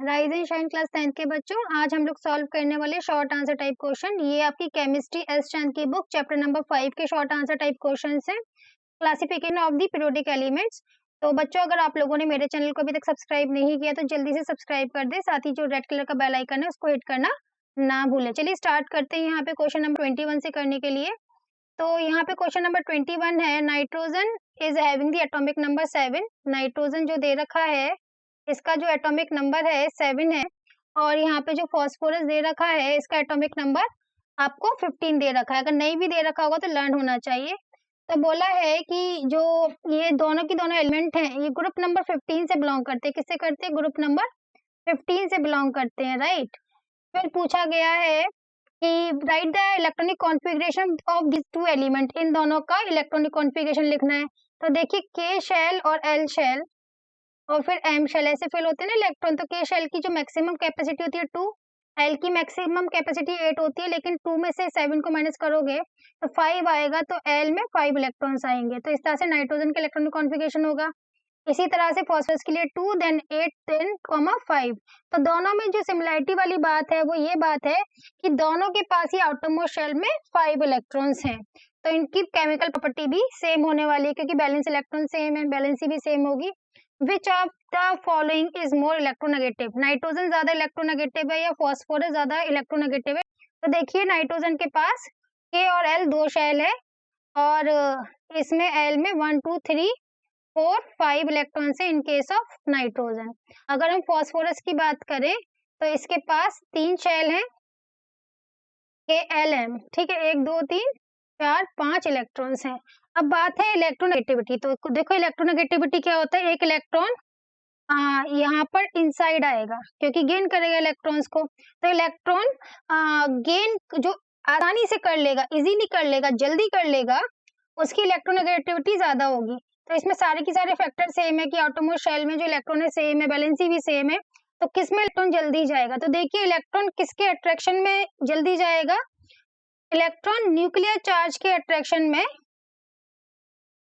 Rise and shine class 10th के बच्चों, आज हम लोग सॉल्व करने वाले शॉर्ट आंसर टाइप क्वेश्चन। ये आपकी केमिस्ट्री एस चंद की बुक चैप्टर नंबर 5 के शॉर्ट आंसर टाइप क्वेश्चन है, classification of the periodic elements. तो बच्चों, अगर आप लोगों ने मेरे चैनल को अभी तक सब्सक्राइब नहीं किया तो जल्दी से सब्सक्राइब कर दे, साथ ही जो रेड कलर का बेल आइकन है उसको हिट करना ना भूलें। चलिए स्टार्ट करते हैं यहाँ पे क्वेश्चन नंबर 21 से करने के लिए। तो यहाँ पे क्वेश्चन नंबर 21 है, nitrogen is having the atomic number 7। Nitrogen जो दे रखा है इसका जो एटॉमिक नंबर है 7 है, और यहाँ पे जो फॉस्फोरस दे रखा है इसका एटॉमिक नंबर आपको 15 दे रखा है। अगर नहीं भी दे रखा होगा तो लर्न होना चाहिए। तो बोला है कि जो ये दोनों की दोनों एलिमेंट हैं ये ग्रुप नंबर 15 से बिलोंग करते हैं। किससे करते हैं? ग्रुप नंबर 15 से बिलोंग करते हैं, राइट। फिर पूछा गया है कि write the electronic configuration of this two element. इन दोनों का इलेक्ट्रॉनिक कॉन्फ़िगरेशन लिखना है। तो देखिए के शेल और एल शेल और फिर एम शेल ऐसे फिल होते हैं ना इलेक्ट्रॉन। तो के शेल की जो मैक्सिमम कैपेसिटी होती है 2, एल की मैक्सिमम कैपेसिटी 8 होती है, लेकिन 2 में से 7 को माइनस करोगे तो 5 आएगा, तो एल में 5 इलेक्ट्रॉन्स आएंगे। तो इस तरह से नाइट्रोजन का इलेक्ट्रॉनिक कॉन्फ़िगरेशन होगा। इसी तरह से फॉस्फोरस के लिए 2 देन 8 10 5। तो दोनों में जो सिमिलरिटी वाली बात है वो ये बात है कि दोनों के पास ही आउटरमोस्ट शेल में 5 इलेक्ट्रॉन्स हैं। तो इनकी केमिकल प्रॉपर्टी भी सेम होने वाली है, क्योंकि बैलेंस इलेक्ट्रॉन सेम है, बैलेंसी भी सेम होगी। Which of the following is more electronegative? Nitrogen ज्यादा इलेक्ट्रोनेगेटिव है या फॉस्फोरस ज्यादा इलेक्ट्रोनेगेटिव है? तो देखिए नाइट्रोजन के पास के और एल 2 शेल है, और इसमें एल में 1 2 3 4 5 इलेक्ट्रॉन है इन केस ऑफ नाइट्रोजन। अगर हम फॉस्फोरस की बात करें तो इसके पास 3 शेल हैं, के एल एम, ठीक है, 1 2 3 4 5 इलेक्ट्रॉन्स हैं। अब बात है इलेक्ट्रोनेगेटिविटी। तो देखो इलेक्ट्रोनेगेटिविटी क्या होता है? एक इलेक्ट्रॉन यहाँ पर इनसाइड आएगा क्योंकि गेन करेगा इलेक्ट्रॉन्स को। तो इलेक्ट्रॉन गेन जो आसानी से कर लेगा, इजीली कर लेगा, जल्दी कर लेगा, उसकी इलेक्ट्रोनेगेटिविटी ज्यादा होगी। तो इसमें सारे के सारे फैक्टर सेम है कि आउटरमोस्ट शेल में जो इलेक्ट्रॉन है सेम है, बैलेंसी भी सेम है। तो किस में इलेक्ट्रॉन जल्दी जाएगा? तो देखिए इलेक्ट्रॉन किसके अट्रैक्शन में जल्दी जाएगा? इलेक्ट्रॉन न्यूक्लियर चार्ज के अट्रैक्शन में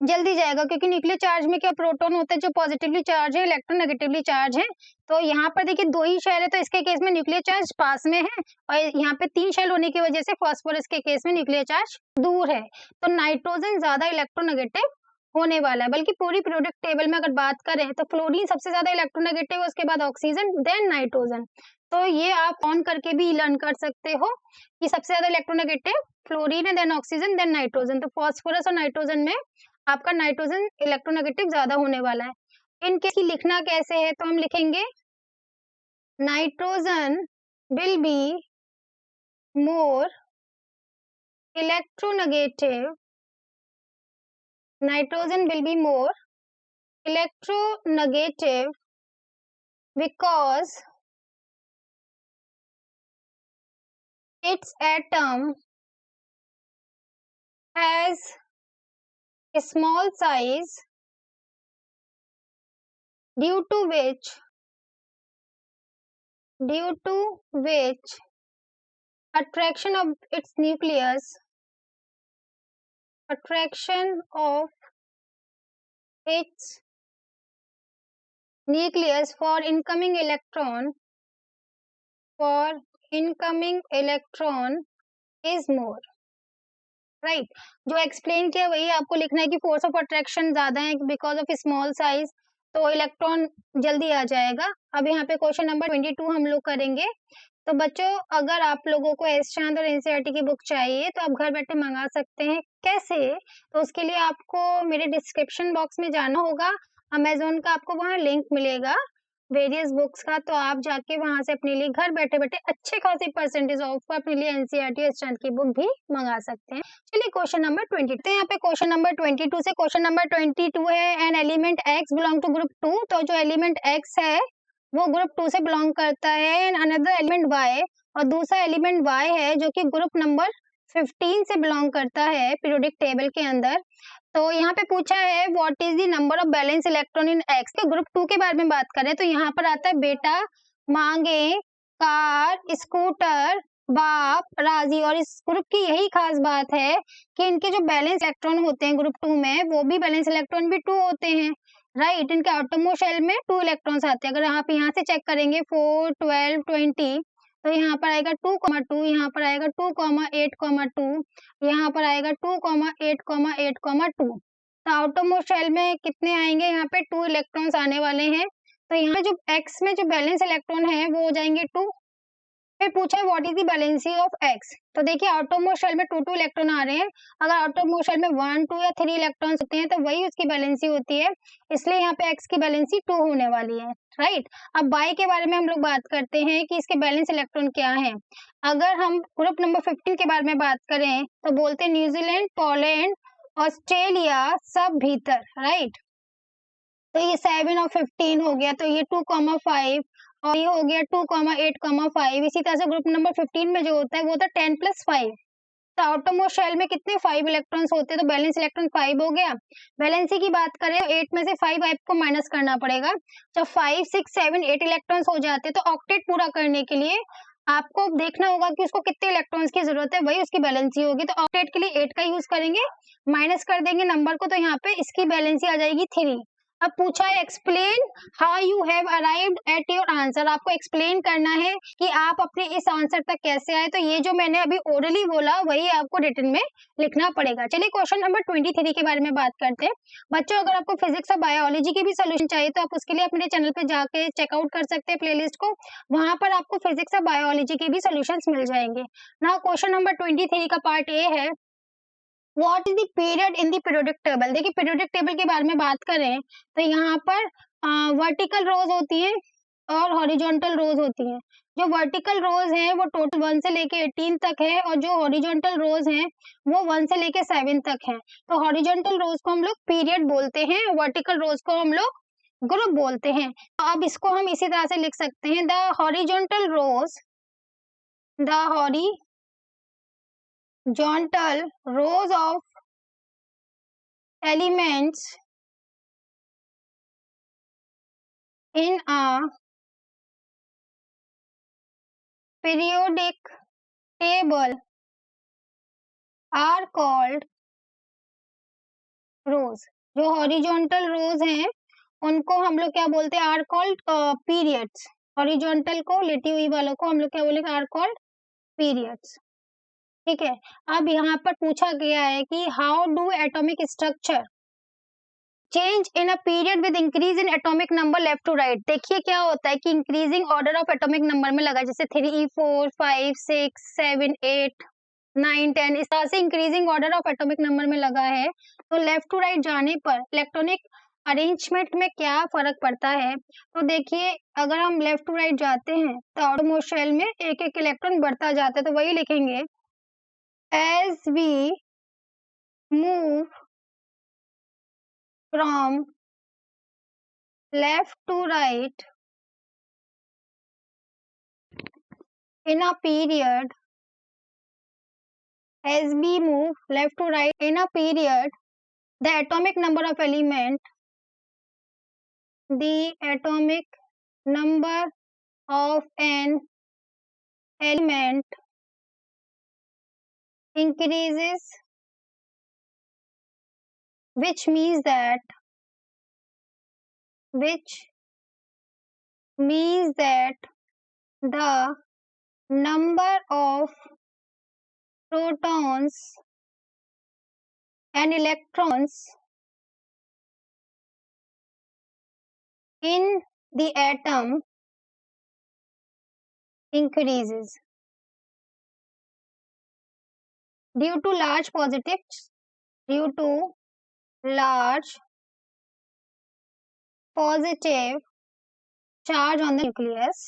जल्दी जाएगा, क्योंकि न्यूक्लियर चार्ज में क्या प्रोटॉन होते हैं जो पॉजिटिवली चार्ज है, इलेक्ट्रॉन नेगेटिवली चार्ज है। तो यहाँ पर देखिए 2 ही शेल है, तो इसके केस में न्यूक्लियर चार्ज पास में है, और यहाँ पे 3 शेल होने की वजह से फॉस्फोरस के केस में न्यूक्लियर चार्ज दूर है। तो नाइट्रोजन ज्यादा इलेक्ट्रोनेगेटिव होने वाला है। बल्कि पूरी पीरियोडिक टेबल में अगर बात करें तो फ्लोरीन सबसे ज्यादा इलेक्ट्रोनेगेटिव है, उसके बाद ऑक्सीजन, देन नाइट्रोजन। तो ये आप ऑन करके भी लर्न कर सकते हो कि सबसे ज्यादा इलेक्ट्रोनेगेटिव फ्लोरीन है, देन ऑक्सीजन, देन नाइट्रोजन। तो फॉस्फोरस और नाइट्रोजन में आपका नाइट्रोजन इलेक्ट्रोनेगेटिव ज्यादा होने वाला है। इन केस की लिखना कैसे है? तो हम लिखेंगे nitrogen will be more electronegative, nitrogen will be more electronegative because its atom has a small size, due to which attraction of its nucleus for incoming electron is more, right. जो explain किया वही आपको लिखना है कि force of attraction ज्यादा है because of small size, तो इलेक्ट्रॉन जल्दी आ जाएगा। अब यहाँ पे क्वेश्चन नंबर 22 हम लोग करेंगे। तो बच्चों, अगर आप लोगों को एस चांद और एनसीईआरटी की बुक चाहिए तो आप घर बैठे मंगा सकते हैं। कैसे? तो उसके लिए आपको मेरे डिस्क्रिप्शन बॉक्स में जाना होगा, अमेजोन का आपको वहाँ लिंक मिलेगा वेरियस बुक्स का, तो आप जाके वहां से अपने लिए घर बैठे बैठे अच्छे खासे परसेंटेज ऑफ पर अपने लिए एनसीईआरटी एस चांद की बुक भी मंगा सकते हैं। चलिए क्वेश्चन नंबर 22, तो यहाँ पे क्वेश्चन नंबर 22 से क्वेश्चन नंबर 22 है, an element X belong to group 2। तो जो एलिमेंट एक्स है वो ग्रुप 2 से बिलोंग करता है, एंड अनदर एलिमेंट वाई, और दूसरा एलिमेंट वाई है जो कि ग्रुप नंबर 15 से बिलोंग करता है पीरियोडिक टेबल के अंदर। तो यहाँ पे पूछा है what is the number of balance electron in x. तो ग्रुप 2 के बारे में बात करें तो यहाँ पर आता है बेटा, मांगे, कार, स्कूटर, बाप, राजी। और इस ग्रुप की यही खास बात है कि इनके जो बैलेंस इलेक्ट्रॉन होते हैं ग्रुप 2 में वो भी बैलेंस इलेक्ट्रॉन भी 2 होते हैं। राइट। इनके आउटरमोस्ट शेल में 2 इलेक्ट्रॉन्स आते हैं। अगर आप यहाँ से चेक करेंगे 4, 12, 20, तो यहाँ पर आएगा 2, 2, यहाँ पर आएगा 2, 8, 2, यहाँ पर आएगा 2, 8, 8, 2। तो आउटरमोस्ट शेल में कितने आएंगे? यहाँ पे 2 इलेक्ट्रॉन्स आने वाले हैं। तो यहाँ जो एक्स में जो बैलेंस इलेक्ट्रॉन है वो हो जाएंगे 2। फिर पूछा है what is the valency of x. तो देखिए आउटरमोस्ट शेल में 2 इलेक्ट्रॉन आ रहे हैं। अगर आउटरमोस्ट शेल में 1, 2 या 3 इलेक्ट्रॉन्स होते हैं तो वही उसकी वैलेंसी होती है। इसलिए यहाँ पे एक्स की वैलेंसी 2 होने वाली है। राइट। अब बाई के बारे में हम लोग बात करते हैं कि इसके बैलेंस इलेक्ट्रॉन क्या है। अगर हम ग्रुप नंबर 15 के बारे में बात करें तो बोलते हैं न्यूजीलैंड, पोलैंड, ऑस्ट्रेलिया सब भीतर। राइट। तो ये 7 और 15 हो गया, तो ये 2,5 और ये हो गया 2, 8, 5। इसी तरह से ग्रुप नंबर 15 में जो होता है वो होता है 10 + 5। तो आउटरमोस्ट शेल में कितने 5 इलेक्ट्रॉन्स होते हैं, तो बैलेंस इलेक्ट्रॉन 5 हो गया। वैलेंसी की बात करें 8 में से 5 आपको माइनस करना पड़ेगा। जब 5, 6, 7, 8 इलेक्ट्रॉन्स हो जाते हैं तो ऑक्टेट पूरा करने के लिए आपको देखना होगा कि उसको कितने इलेक्ट्रॉन्स की जरूरत है, वही उसकी बैलेंसी होगी। तो ऑक्टेट के लिए 8 का यूज करेंगे, माइनस कर देंगे नंबर को, तो यहाँ पे इसकी बैलेंसी आ जाएगी 3। अब पूछा है explain how you have arrived at your answer. आपको एक्सप्लेन करना है कि आप अपने इस आंसर तक कैसे आए। तो ये जो मैंने अभी ओरली बोला वही आपको रिटन में लिखना पड़ेगा। चलिए क्वेश्चन नंबर 23 के बारे में बात करते हैं। बच्चों अगर आपको फिजिक्स और बायोलॉजी की भी सोल्यूशन चाहिए तो आप उसके लिए अपने चैनल पे जाके चेकआउट कर सकते हैं प्लेलिस्ट को। वहां पर आपको फिजिक्स और बायोलॉजी के भी सोल्यूशंस मिल जाएंगे। नाउ क्वेश्चन नंबर 23 का पार्ट ए है what is the period in the periodic table. देखिए पीरियोडिक टेबल के बारे में बात करें तो यहाँ पर वर्टिकल रोज होती हैं और हॉरिजॉन्टल रोज होती हैं। जो वर्टिकल रोज हैं वो टोटल 1 से लेके 18 तक है और जो हॉरिजॉन्टल रोज हैं वो 1 से लेके 7 तक है। तो हॉरिजॉन्टल रोज को हम लोग पीरियड बोलते हैं, वर्टिकल रोज को हम लोग ग्रुप बोलते हैं। तो अब इसको हम इसी तरह से लिख सकते हैं the horizontal rows of elements in a periodic table are called rows। जो हॉरिजॉन्टल रोज हैं उनको हम लोग क्या बोलते हैं, आर कॉल्ड पीरियड्स। हॉरिजॉन्टल को लेटी हुई वालों को हम लोग क्या बोलेंगे, आर कॉल्ड पीरियड्स। ठीक है। अब यहाँ पर पूछा गया है कि how do atomic structure change in a period with increase in atomic number left to right. देखिए क्या होता है कि increasing order of atomic number में लगा, जैसे 3, 4, 5, 6, 7, 8, 9, 10 इस तरह से increasing order of atomic number में लगा है। तो लेफ्ट टू राइट जाने पर इलेक्ट्रॉनिक अरेंजमेंट में क्या फर्क पड़ता है। तो देखिए अगर हम लेफ्ट टू राइट जाते हैं तो आउटरमोस्ट शेल में एक एक इलेक्ट्रॉन बढ़ता जाता है। तो वही लिखेंगे as we move from left to right in a period, as we move left to right in a period, the atomic number of element, the atomic number of an element increases, which means that the number of protons and electrons in the atom increases due to large positive charge on the nucleus.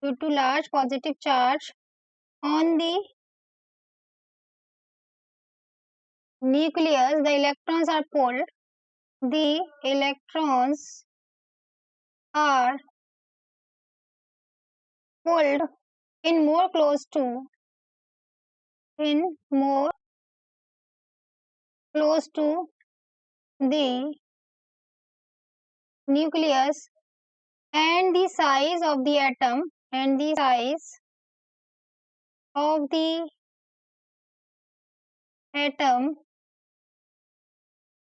Due to large positive charge on the nucleus, the electrons are pulled. The electrons are pulled in more close to the nucleus, and the size of the atom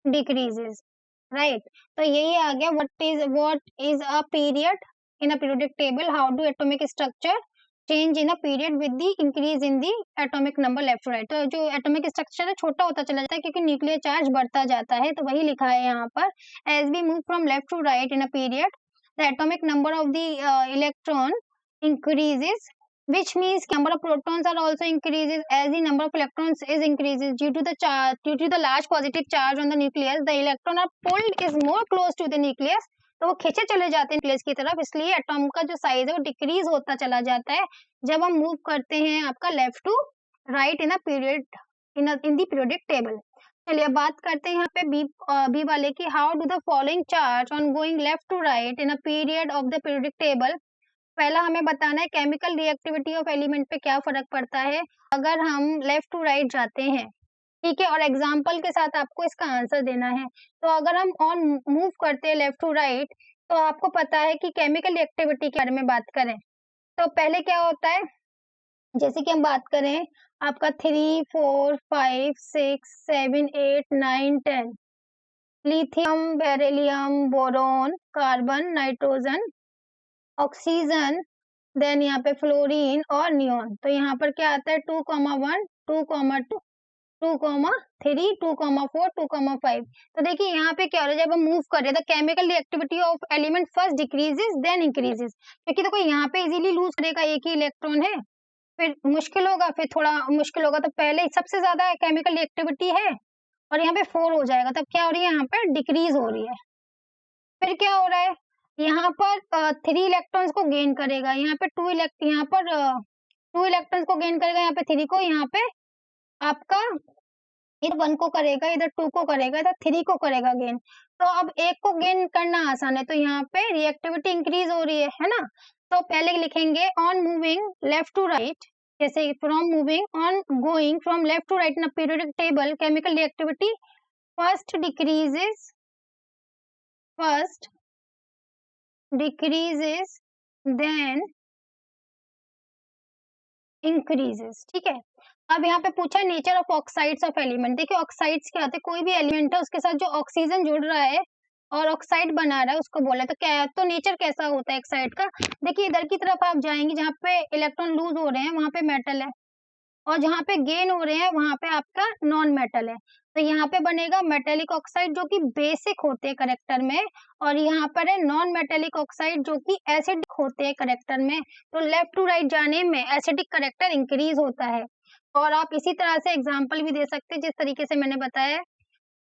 decreases. Right. तो यही आ गया, what is a period in a periodic table, how do atomic structure change in a period with the increase in the atomic number left to right. तो जो atomic structure है छोटा होता चला जाता है क्योंकि न्यूक्लियर चार्ज बढ़ता जाता है, तो वही लिखा है यहाँ पर, as we move from left to right in a period the atomic number of the electron increases, which means number of protons are also increases as the number of electrons is increases due to the large positive charge on the nucleus. The electron are pulled is more close to the nucleus, तो वो खींचे चले जाते हैं nucleus की तरफ, इसलिए atom का जो साइज है वो डिक्रीज होता चला जाता है जब हम मूव करते हैं आपका left to right in a period in the periodic table. चलिए अब बात करते हैं यहाँ पे बी वाले की, how do the following charge on going left to right in a period of the periodic table. पहला हमें बताना है केमिकल रिएक्टिविटी ऑफ एलिमेंट पे क्या फर्क पड़ता है अगर हम लेफ्ट टू राइट जाते हैं, ठीक है, और एग्जाम्पल के साथ आपको इसका आंसर देना है। तो अगर हम ऑन मूव करते हैं लेफ्ट टू राइट, तो आपको पता है कि केमिकल रिएक्टिविटी के बारे में बात करें तो पहले क्या होता है, जैसे कि हम बात करें आपका 3 4 5 6 7 8 9 10, lithium, beryllium, boron, carbon, nitrogen, oxygen, then यहाँ पे फ्लोरीन और नियोन। तो यहाँ पर क्या आता है 2,1 2,2 2,3 2,4 2,5। तो देखिए यहाँ पे क्या हो रहा है, जब हम मूव कर रहे हैं तो chemical reactivity of element first decreases then increases, क्योंकि देखो यहाँ पे इजीली लूज करेगा, एक ही इलेक्ट्रॉन है, फिर मुश्किल होगा, फिर थोड़ा मुश्किल होगा, तो पहले सबसे ज्यादा केमिकल रिएक्टिविटी है और यहाँ पे 4 हो जाएगा, तब क्या हो रही है यहाँ पे डिक्रीज हो रही है। फिर क्या हो रहा है, यहाँ पर 3 इलेक्ट्रॉन्स को गेन करेगा, यहाँ पे 2 इलेक्ट्रॉन्स को गेन करेगा, यहाँ पे 3 को, यहाँ पे आपका इधर 1 को करेगा, इधर 2 को करेगा, इधर 3 को करेगा गेन। तो अब एक को गेन करना आसान है, तो यहाँ पे रिएक्टिविटी इंक्रीज हो रही है ना। तो पहले लिखेंगे on moving left to right, जैसे from moving on going from left to right in a periodic table, chemical reactivity first decreases then increases, ठीक है। अब यहाँ पे पूछा nature of oxides of element. देखिए ऑक्साइड्स क्या होते हैं, कोई भी एलिमेंट है उसके साथ जो ऑक्सीजन जुड़ रहा है और ऑक्साइड बना रहा है उसको बोला, तो क्या है, तो नेचर कैसा होता है ऑक्साइड का। देखिए इधर की तरफ आप जाएंगे जहाँ पे इलेक्ट्रॉन लूज हो रहे हैं वहां पे मेटल है, और जहाँ पे गेन हो रहे हैं वहां पे आपका नॉन मेटल है। तो यहाँ पे बनेगा मेटेलिक ऑक्साइड जो कि बेसिक होते हैं करेक्टर में, और यहाँ पर है नॉन मेटेलिक ऑक्साइड जो कि एसिडिक होते हैं करेक्टर में। तो लेफ्ट टू राइट जाने में एसिडिक करेक्टर इंक्रीज होता है। और आप इसी तरह से एग्जाम्पल भी दे सकते हैं जिस तरीके से मैंने बताया है,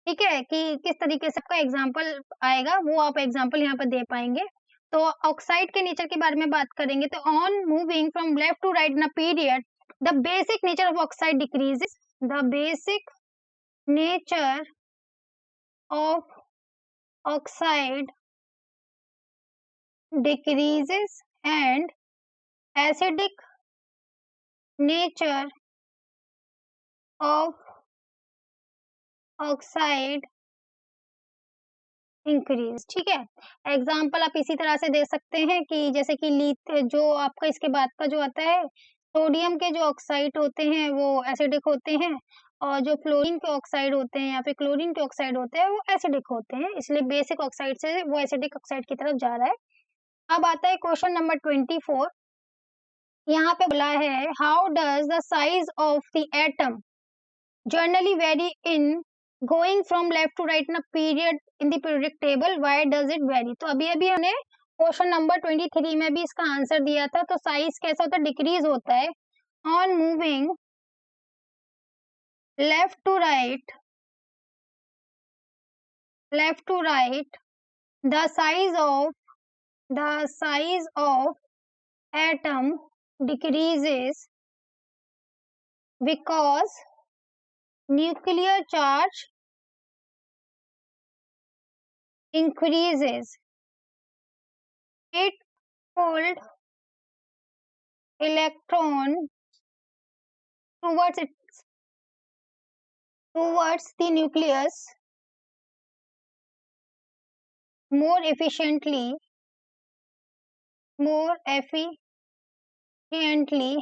ठीक है, कि किस तरीके से आपका एग्जाम्पल आएगा वो आप एग्जाम्पल यहाँ पे दे पाएंगे। तो ऑक्साइड के नेचर के बारे में बात करेंगे, तो on moving from left to right in a period the basic nature of oxide decreases, the basic nature of oxide decreases and acidic nature of oxide increase, ठीक है। एग्जाम्पल आप इसी तरह से दे सकते हैं कि जैसे कि जो आपका इसके बाद का जो आता है, सोडियम के जो ऑक्साइड होते हैं वो एसिडिक होते हैं, और जो फ्लोरीन के ऑक्साइड होते हैं या फिर क्लोरीन के ऑक्साइड होते हैं वो एसिडिक होते हैं, इसलिए बेसिक ऑक्साइड से वो एसिडिक ऑक्साइड की तरफ जा रहा है। अब आता है क्वेश्चन नंबर 24। यहाँ पे बोला है how does the size of the atom generally vary in going from left to right in a period in the periodic table, why does it vary। तो अभी अभी हमने क्वेश्चन नंबर 23 में भी इसका आंसर दिया था। तो साइज कैसा होता है, डिक्रीज होता है on moving left to right the size of atom decreases because nuclear charge increases, it pulled electron towards the nucleus more efficiently,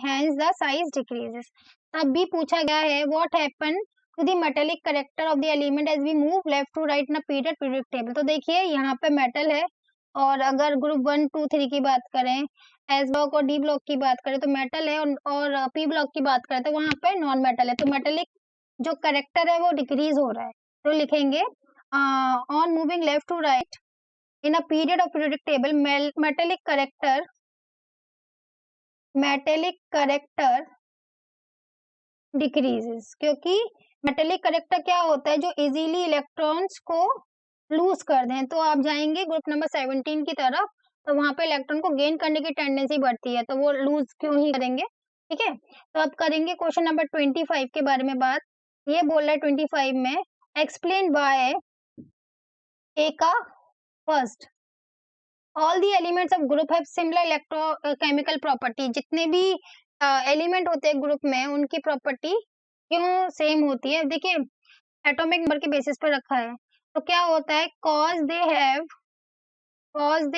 hence the size decreases। तब भी पूछा गया है what happen to the metallic character of the element as we move left to right in period table. तो देखिए यहाँ पे metal है, और अगर ग्रुप 1 2 3 की बात करें, एस ब्लॉक और डी ब्लॉक की बात करें तो मेटल है, और पी ब्लॉक की बात करें तो वहां पे नॉन मेटल है। तो मेटेलिक जो करेक्टर है वो डिक्रीज हो रहा है, तो लिखेंगे on moving left to right in a period of periodic table metallic character decreases. क्योंकि मेटेलिक करेक्टर क्या होता है, जो इजीली इलेक्ट्रॉन्स को लूज कर दें। तो आप जाएंगे ग्रुप नंबर 17 की तरफ, तो वहां पे इलेक्ट्रॉन को गेन करने की टेंडेंसी बढ़ती है, तो वो लूज क्यों ही करेंगे। ठीक है, तो अब करेंगे क्वेश्चन नंबर 25 के बारे में बात। ये बोल रहा है 25 में, एक्सप्लेन बाय ए का first all the elements of group have similar electrochemical property. जितने भी एलिमेंट होते हैं ग्रुप में, उनकी प्रॉपर्टी क्यों सेम होती है। देखिए एटॉमिक नंबर के बेसिस पर रखा है, तो क्या होता है, cause they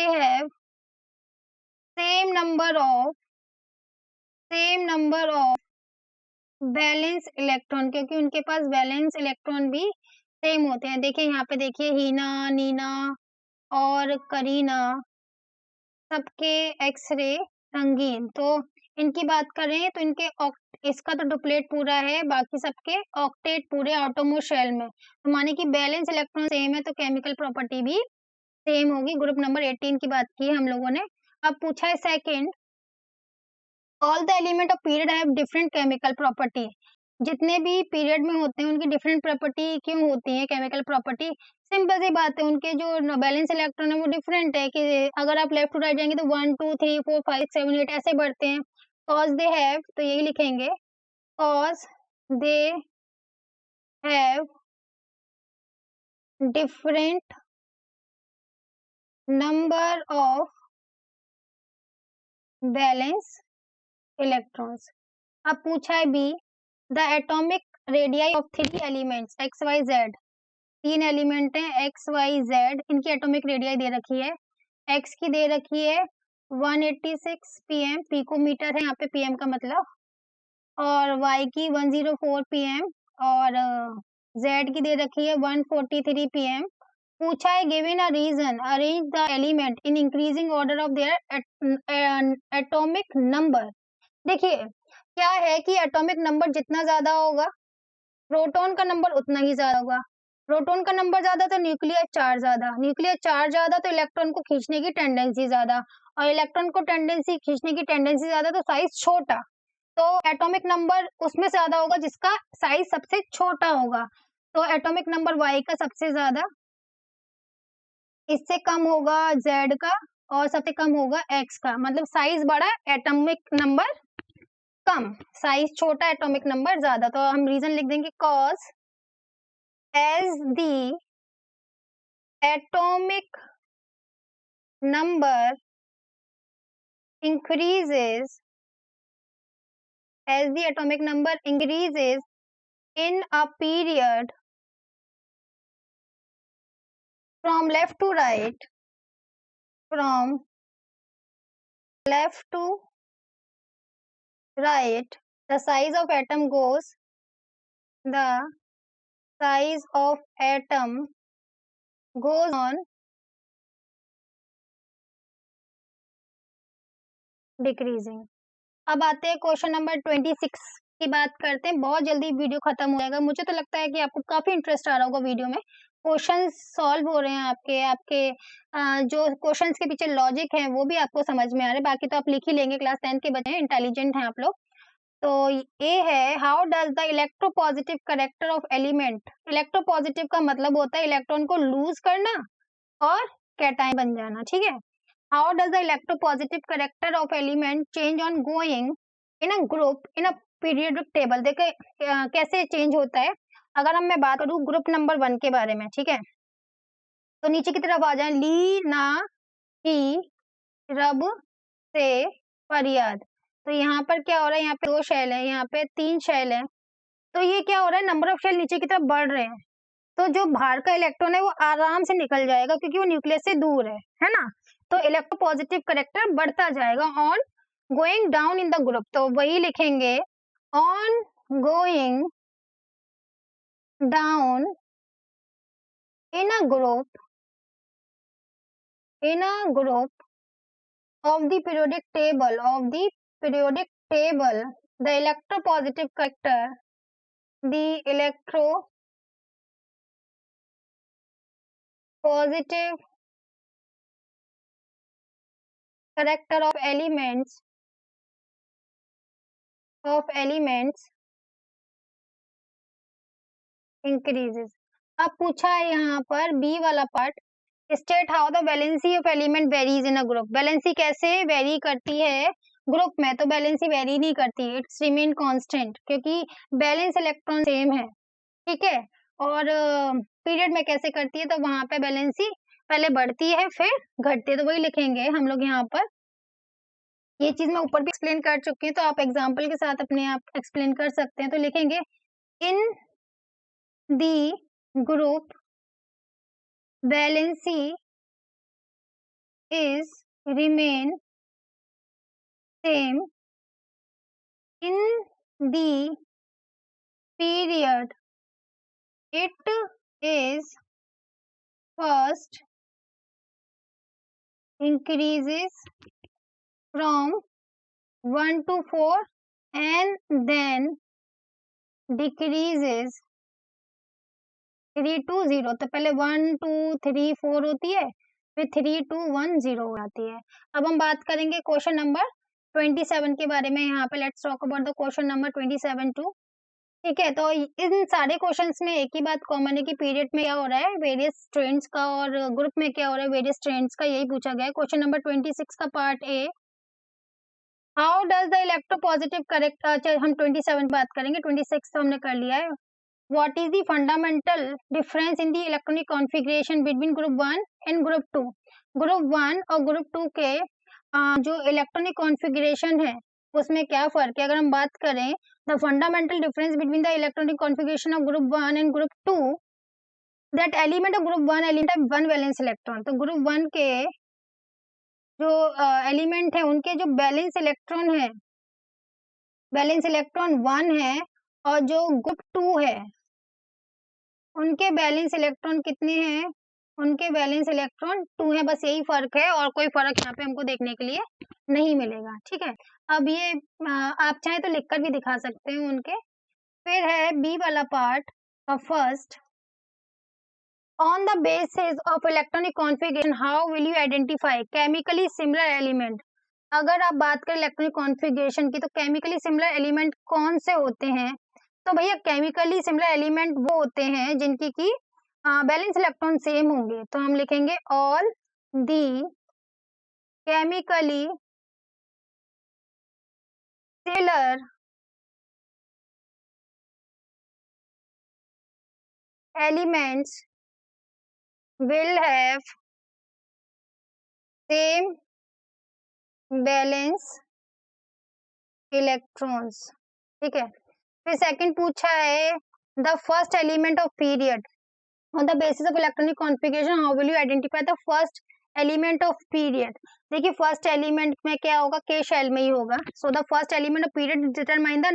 have same number of valence electron, क्योंकि उनके पास वैलेंस इलेक्ट्रॉन भी सेम होते हैं। देखिए यहाँ पे देखिए हीना, नीना और करीना, सबके एक्सरे रंगीन। तो इनकी बात करें तो इनके इसका तो डुप्लेट पूरा है, बाकी सबके ऑक्टेट पूरे आटोमो शेल में। तो माने कि बैलेंस इलेक्ट्रॉन सेम है, तो केमिकल प्रॉपर्टी भी सेम होगी। ग्रुप नंबर 18 की बात की है हम लोगों ने। अब पूछा है second, all the element of period have different chemical property. जितने भी पीरियड में होते हैं उनकी डिफरेंट प्रॉपर्टी क्यों होती है, केमिकल प्रॉपर्टी। सिंपल सी बात है, उनके जो बैलेंस इलेक्ट्रॉन है वो डिफरेंट है, कि अगर आप लेफ्ट टू राइट जाएंगे तो 1 2 3 4 5 7 8 ऐसे बढ़ते हैं। कॉज दे हैव, तो यही लिखेंगे, cause they have different number of valence electrons. अब पूछा है B, the atomic radii of 3 elements X Y Z. 3 element हैं एक्स वाई जेड, इनकी एटॉमिक रेडियाई दे रखी है। एक्स की दे रखी है 186 pm, पिकोमीटर है यहाँ पे pm का मतलब, और वाई की 104 pm, और जेड की दे रखी है 143 pm। पूछा है given a reason arrange the element in increasing order of their atomic number. देखिए क्या है कि एटॉमिक नंबर जितना ज्यादा होगा, प्रोटॉन का नंबर उतना ही ज्यादा होगा। प्रोटॉन का नंबर ज्यादा तो न्यूक्लियर चार्ज ज्यादा, न्यूक्लियर चार्ज ज्यादा तो इलेक्ट्रॉन को खींचने की टेंडेंसी ज्यादा, और इलेक्ट्रॉन को खींचने की टेंडेंसी ज्यादा तो साइज छोटा। तो एटॉमिक नंबर उसमें ज्यादा होगा जिसका साइज सबसे छोटा होगा। तो एटॉमिक नंबर वाई का सबसे ज्यादा, इससे कम होगा जेड का, और सबसे कम होगा एक्स का। मतलब साइज बड़ा, एटॉमिक नंबर कम, साइज छोटा, एटॉमिक नंबर ज्यादा। तो हम रीजन लिख देंगे, cause as the atomic number increases as the atomic number increases in a period from left to right, from left to right, the size of atom goes, the size of atom goes on decreasing। अब आते हैं question number 26 की बात करते हैं। बहुत जल्दी video खत्म हो जाएगा। मुझे तो लगता है कि आपको काफी इंटरेस्ट आ रहा होगा वीडियो में। क्वेश्चन सॉल्व हो रहे हैं आपके जो क्वेश्चंस के पीछे लॉजिक है वो भी आपको समझ में आ रहे हैं। बाकी तो आप लिख ही लेंगे, क्लास 10 के बच्चे हैं, इंटेलिजेंट हैं आप लोग। तो ये है, how does the electropositive character of element. Electropositive का मतलब होता है इलेक्ट्रॉन को लूज करना और कैटायन बन जाना। ठीक है, how does the electropositive character of element change on going in a group in a periodic table. देखिए कैसे चेंज होता है। अगर हम मैं बात करूं ग्रुप नंबर 1 के बारे में, ठीक है, तो नीचे की तरफ आ जाए, ली ना ही रब से फरियाद। तो यहाँ पर क्या हो रहा है, यहाँ पे 2 शेल है, यहाँ पे 3 शेल है। तो ये क्या हो रहा है, नंबर ऑफ शेल नीचे की तरफ बढ़ रहे हैं। तो जो बाहर का इलेक्ट्रॉन है वो आराम से निकल जाएगा, क्योंकि वो न्यूक्लियस से दूर है ना। तो इलेक्ट्रोपॉजिटिव करेक्टर बढ़ता जाएगा on going down in the group. तो वही लिखेंगे, on going down in a group of the periodic table, the electropositive character, the electropositive character of elements increases. अब पूछा है यहाँ पर बी वाला part, state how the valency of element varies in a group. Valency कैसे very करती है group में, तो वैलेंसी वेरी नहीं करती, इट्स रिमेन कांस्टेंट, क्योंकि बैलेंस इलेक्ट्रॉन सेम है, ठीक है। और पीरियड में कैसे करती है, तो वहां पे वैलेंसी पहले बढ़ती है फिर घटती है, तो वही लिखेंगे हम लोग यहाँ पर। ये चीज मैं ऊपर भी एक्सप्लेन कर चुकी हूँ, तो आप एग्जाम्पल के साथ अपने आप एक्सप्लेन कर सकते हैं। तो लिखेंगे in the group valency is remain same in the period it is first increases from 1 to 4 and then decreases 3 to 0। तो पहले 1 2 3 4 होती है, फिर 3 2 1 0 हो जाती है। अब हम बात करेंगे क्वेश्चन नंबर 27 के बारे में। यहाँ पे let's talk about the question number 27 two, ठीक है। तो इन सारे क्वेश्चंस में एक ही बात कॉमन है कि पीरियड में क्या हो रहा है वेरियस स्ट्रेंड्स का, और ग्रुप में क्या हो रहा है वेरियस स्ट्रेंड्स का, यही पूछा गया है। क्वेश्चन नंबर 26 का part A, how does the electropositive correct, अच्छा हम 27 बात करेंगे, 26 तो हमने कर लिया है। What is the fundamental difference in the electronic configuration between group 1 and group 2। Group 1 और ग्रुप 2 के जो इलेक्ट्रॉनिक कॉन्फ़िगरेशन है उसमें क्या फर्क है। अगर हम बात करें the fundamental difference between the electronic configuration of group 1 and group 2, that element of group 1 element have one valence electron। तो group 1 के जो एलिमेंट है उनके जो बैलेंस इलेक्ट्रॉन है, बैलेंस इलेक्ट्रॉन 1 है, और जो ग्रुप 2 है उनके बैलेंस इलेक्ट्रॉन कितने हैं, उनके बैलेंस इलेक्ट्रॉन 2 है। बस यही फर्क है, और कोई फर्क यहाँ पे हमको देखने के लिए नहीं मिलेगा, ठीक है। अब ये आप चाहे तो लिखकर भी दिखा सकते हैं उनके। फिर है बी वाला part of first, on the basis of electronic configuration how will you identify chemically similar element। अगर आप बात करें इलेक्ट्रॉनिक कॉन्फ़िगरेशन की, तो केमिकली सिमिलर एलिमेंट कौन से होते हैं, तो भैया केमिकली सिमिलर एलिमेंट वो होते हैं जिनकी की बैलेंस इलेक्ट्रॉन सेम होंगे। तो हम लिखेंगे all the chemically similar elements will have same balance electrons, ठीक है। फिर सेकंड पूछा है the first element of period on the basis of electronic configuration how will you identify the first element of period. देखिए first element में क्या होगा, के शेल में ही होगा। So the first element of period determine the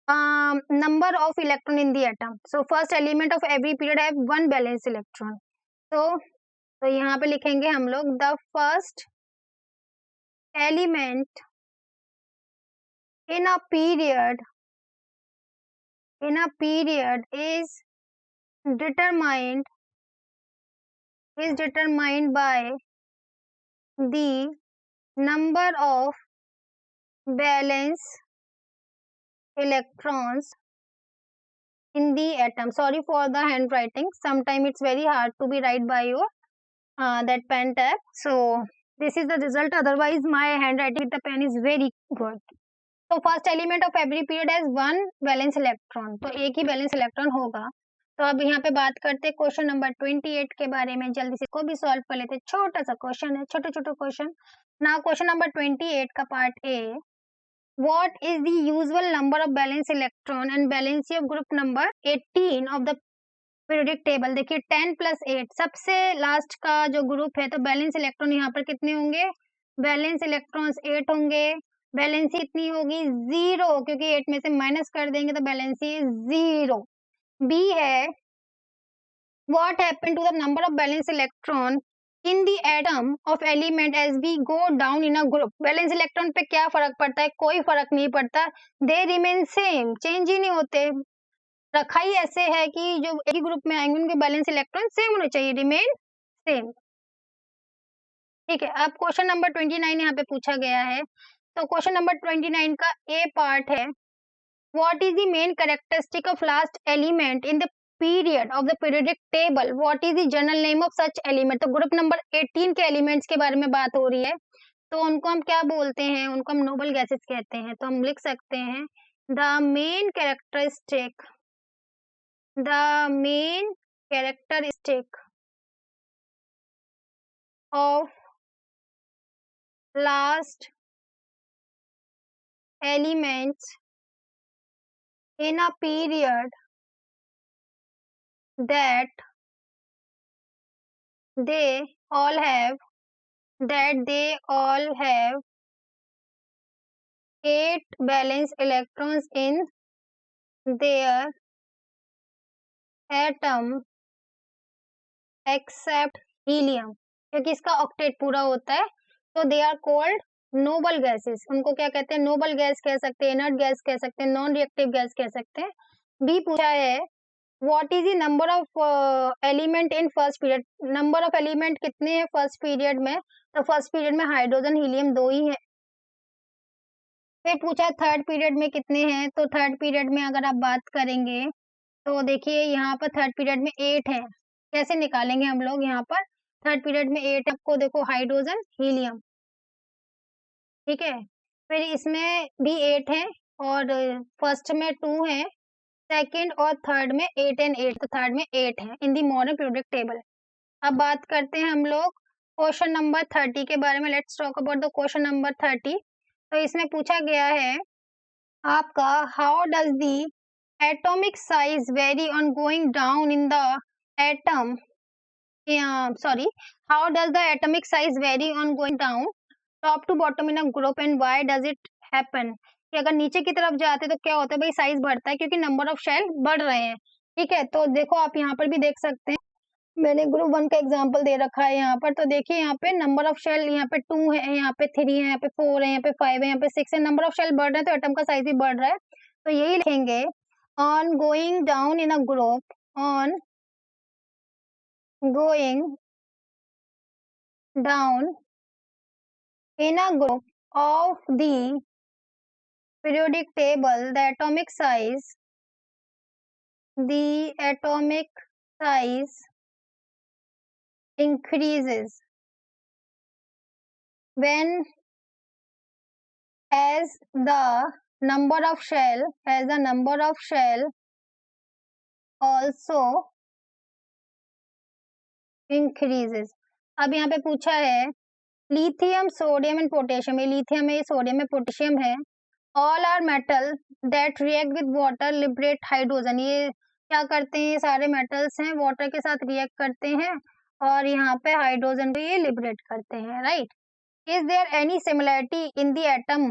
number of electron in the atom। so first element of every period have one valence electron। तो यहाँ पे लिखेंगे हम लोग the first element in a period is determined by the number of valence electrons in the atom। sorry for the handwriting, sometimes it's very hard to be write by your that pen tab, so this is the result, otherwise my handwriting with the pen is very good। तो first element of every period has one valence electron, तो एक ही valence electron होगा। तो अब यहाँ पे बात करते हैं क्वेश्चन नंबर 28 के बारे में, जल्दी से को भी सॉल्व कर लेते हैं। छोटा सा क्वेश्चन है, छोटे छोटे क्वेश्चन। नाउ क्वेश्चन नंबर 28 का part A, what is the usual number of balance electron and valency of group number 18 of the periodic table. देखिए 10 प्लस 8 सबसे लास्ट का जो ग्रुप है, तो बैलेंस इलेक्ट्रॉन यहाँ पर कितने होंगे, बैलेंस इलेक्ट्रॉन्स 8 होंगे। बैलेंसी इतनी होगी 0, क्योंकि 8 में से माइनस कर देंगे तो बैलेंसी 0। बी है what happened to the number of valence electron in the atom of element as we go down in a group. Valence electron पे क्या फर्क पड़ता है? कोई फर्क नहीं पड़ता, दे रिमेन सेम, चेंज ही नहीं होते। रखा ही ऐसे है कि जो एक ही ग्रुप में आएंगे उनके बैलेंस इलेक्ट्रॉन सेम होने चाहिए, रिमेन सेम। ठीक है, अब क्वेश्चन नंबर 29 यहाँ पे पूछा गया है। तो क्वेश्चन नंबर 29 का ए पार्ट है what is the main characteristic of last element in the period of the periodic table, what is the general name of such element। तो ग्रुप नंबर 18 के एलिमेंट्स के बारे में बात हो रही है, तो उनको हम क्या बोलते हैं? उनको हम नोबल गैसेस कहते हैं। तो हम लिख सकते हैं the main characteristic of last elements in a period that they all have 8 valence electrons in their atom except helium, क्योंकि इसका ऑक्टेट पूरा होता है, तो they are called noble gases. उनको क्या कहते हैं? नोबल गैस कह सकते हैं, इनर्ट गैस कह सकते हैं, नॉन रिएक्टिव गैस कह सकते हैं। बी पूछा है what is the number of element in first period. Number of element कितने हैं फर्स्ट पीरियड में? तो फर्स्ट पीरियड में हाइड्रोजन हीलियम 2 ही है। फिर पूछा थर्ड पीरियड में कितने हैं? तो थर्ड पीरियड में अगर आप बात करेंगे तो देखिए यहाँ पर थर्ड पीरियड में 8 है। कैसे निकालेंगे हम लोग? यहाँ पर थर्ड पीरियड में 8 आपको देखो, हाइड्रोजन हीलियम, ठीक है। फिर इसमें भी 8 है और फर्स्ट में 2 है, सेकंड और थर्ड में 8 एंड 8, तो थर्ड में 8 है इन दी मॉडर्न पीरियोडिक टेबल। अब बात करते हैं हम लोग क्वेश्चन नंबर 30 के बारे में। Let's talk about the question number 30। तो इसमें पूछा गया है आपका how does the atomic size very on going down in the atom, sorry, how does the atomic size vary on going down top to bottom in a group and why does it happen। कि अगर नीचे की तरफ जाते तो क्या होता है भाई? साइज बढ़ता है क्योंकि नंबर ऑफ शेल बढ़ रहे हैं। ठीक है, तो देखो आप यहाँ पर भी देख सकते हैं, मैंने ग्रुप 1 का एग्जांपल दे रखा है यहाँ पर। तो देखिए यहाँ पे नंबर ऑफ शेल यहाँ पे 2 है, यहाँ पे 3 है, यहाँ पे 4 है, यहाँ पे 5 है, यहाँ पे 6 है। नंबर ऑफ शेल बढ़ रहे हैं तो एटम का साइज भी बढ़ रहा है। तो यही लिखेंगे on going down in a group, on going down in a group of the periodic table, the atomic size increases when as the number of shell also increases। अब यहाँ पे पूछा है लिथियम, सोडियम एंड पोटेशियम, ये lithium है, ये sodium है, potassium है। All are metal that react with water liberate hydrogen, ये क्या करते हैं? ये सारे मेटल्स हैं, वाटर के साथ रिएक्ट करते हैं और यहाँ पे हाइड्रोजन को ये लिबरेट करते हैं, right. Is there any similarity in the atom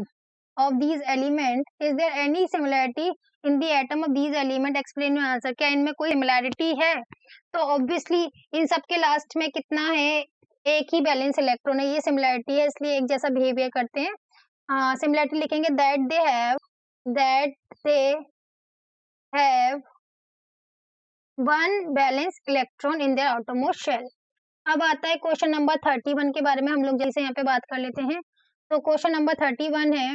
of these element, is there any similarity in the atom of these element, explain your answer. क्या इनमें कोई सिमिलैरिटी है? तो ऑब्वियसली इन सब के लास्ट में कितना है? एक ही बैलेंस इलेक्ट्रॉन है, ये सिमिलैरिटी है, इसलिए एक जैसा बिहेवियर करते हैं। सिमिलैरिटी लिखेंगे that they have one valence electron in their outermost shell. अब आता है क्वेश्चन नंबर 31 के बारे में, हम लोग जैसे यहाँ पे बात कर लेते हैं। तो क्वेश्चन नंबर 31 है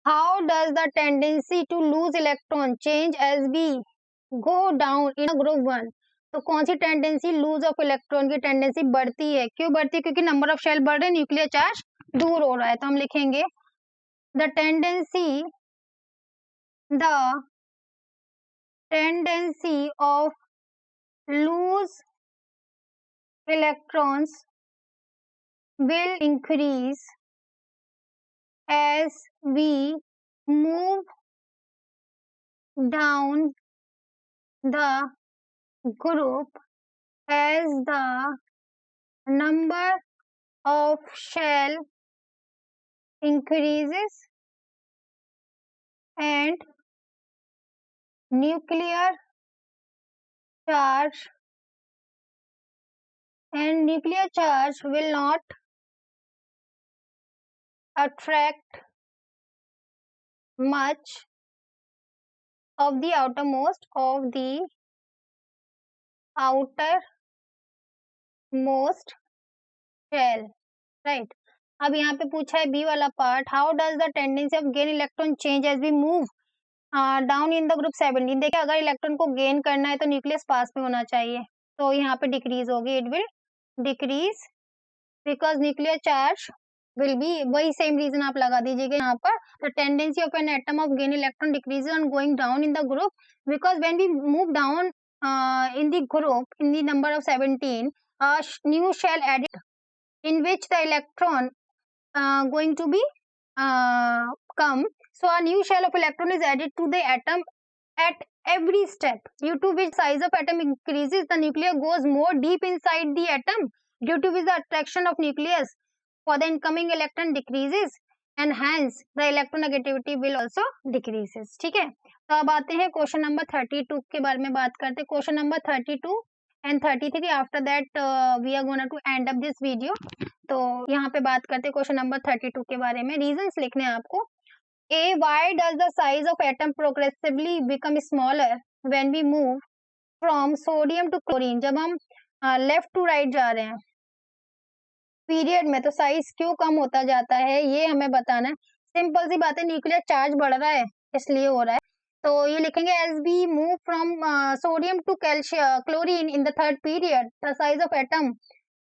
how does the tendency to lose electron change as we go down in group 1। तो कौन सी टेंडेंसी? लूज ऑफ इलेक्ट्रॉन की टेंडेंसी बढ़ती है। क्यों बढ़ती है? क्योंकि नंबर ऑफ शेल बढ़ रहे हैं, न्यूक्लियर चार्ज दूर हो रहा है। तो हम लिखेंगे the tendency of loose electrons will increase as we move down the group as the number of shell increases and nuclear charge, and nuclear charge will not attract much of the outermost shell, right? अब यहाँ पे पूछा है B वाला part, how does the tendency of gain electron change as we move down in the group 17। देखिए अगर electron को gain करना है तो न्यूक्लियस पास में होना चाहिए, तो यहाँ पे डिक्रीज होगी, it will decrease because nuclear charge will be, वही सेम रीजन आप लगा दीजिएगा यहाँ पर, the tendency of an atom of gain electron decrease on going down in the group because when we move down in the group in the number of 17, a new shell added in which the electron going to be come. So a new shell of electron is added to the atom at every step, due to which size of atom increases, the nucleus goes more deep inside the atom, due to which the attraction of nucleus for the incoming electron decreases and hence the electronegativity will also decreases। ठीक है, तो अब आते हैं question number 32 के बारे में बात करते हैं। Question number 32 and 33, after that we are gonna to end up this video. तो यहाँ पे बात करते हैं क्वेश्चन नंबर 32 के बारे में। रीजंस लिखने हैं आपको। A, why does the size of atom progressively become smaller when we move from sodium to chlorine? जब हम लेफ्ट टू राइट जा रहे हैं पीरियड में तो साइज क्यों कम होता जाता है, ये हमें बताना है। सिंपल सी बात है, न्यूक्लियर चार्ज बढ़ रहा है इसलिए हो रहा है। तो ये लिखेंगे as we move from sodium to chlorine in the third period the size of atom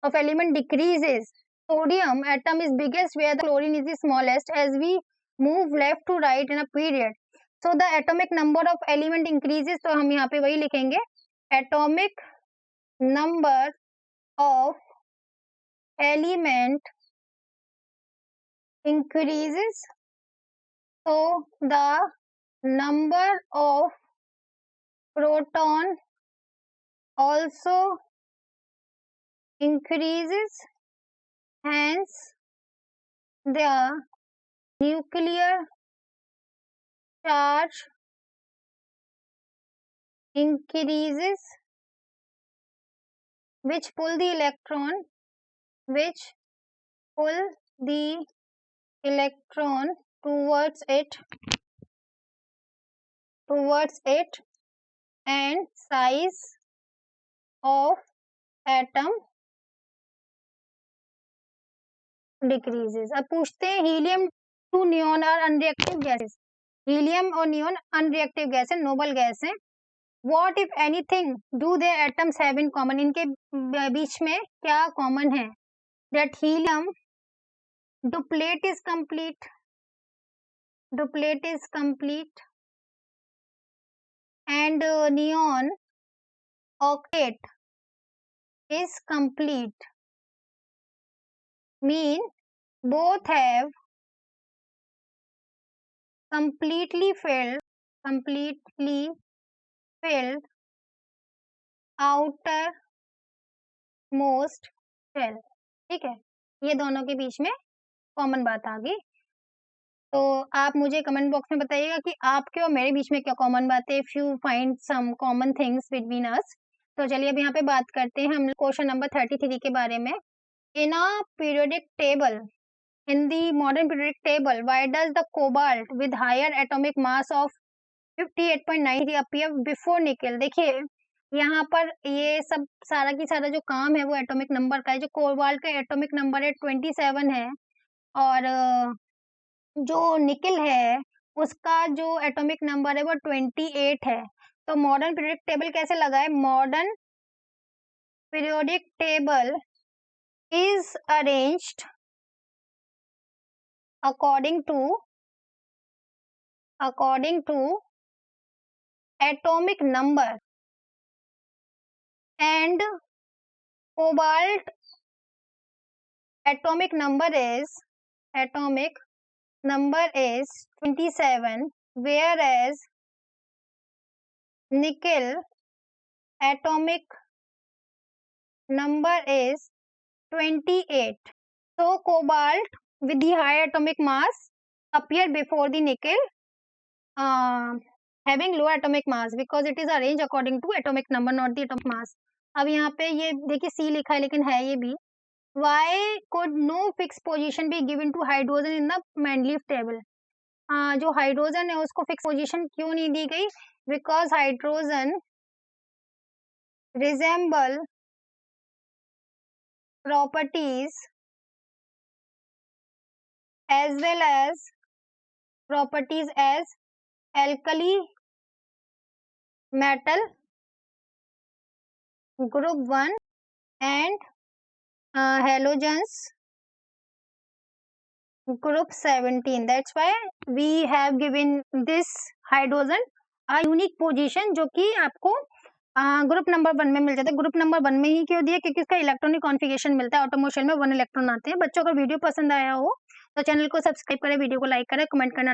of element decreases. Sodium atom is biggest where the chlorine is the smallest as we move left to right in a period. So the atomic number of element increases. तो हम यहाँ पे वही लिखेंगे, atomic number of element increases. So the number of proton also increases, hence the nuclear charge increases, which pull the electron towards it and size of atom decreases। अब पूछते हैं helium two neon are unreactive gases. Helium और neon unreactive gas है, noble gas है। What if anything do their atoms have in common? इनके बीच में क्या common है? That helium duplet is complete and neon octet is complete, mean both have completely filled outer most shell। ठीक है, ये दोनों के बीच में कॉमन बात आ गई। तो आप मुझे कमेंट बॉक्स में बताइएगा कि आपके और मेरे बीच में क्या कॉमन बात है, if you find some common things between us. तो चलिए अब यहाँ पे बात करते हैं हम क्वेश्चन नंबर 33 के बारे में। In a periodic table, in the modern periodic table, why does the cobalt with higher atomic mass of 58.93 appear before nickel? देखिए यहाँ पर ये सब सारा की सारा जो काम है वो एटॉमिक नंबर का है। जो कोबाल्ट का एटॉमिक नंबर है 27 है और जो निकल है उसका जो एटॉमिक नंबर है वो 28 है। तो मॉडर्न पीरियोडिक टेबल कैसे लगा है? Modern periodic table is arranged according to atomic number and cobalt atomic number is 27, whereas nickel atomic number is 28. So cobalt with the high atomic mass appear before the nickel, having low atomic mass because it is arrange according to atomic number not the atomic mass. अब यहाँ पे ये देखिए सी लिखा है लेकिन है ये B. Why could no fix position be given to hydrogen in the Mendeleev table. जो हाइड्रोजन है उसको फिक्स पोजीशन क्यों नहीं दी गई? Because hydrogen resemble properties as well as properties as alkali metal group 1 and halogens group 17. That's why we have given this hydrogen a unique position जो कि आपको ग्रुप नंबर 1 में मिल जाता है। ग्रुप नंबर 1 में ही क्यों दिया? क्योंकि इसका इलेक्ट्रॉनिक कॉन्फ़िगरेशन मिलता है। ऑटोमोबाइल में 1 इलेक्ट्रॉन आते हैं। बच्चों, अगर वीडियो पसंद आया हो तो चैनल को सब्सक्राइब करें, वीडियो को लाइक करें, कमेंट करना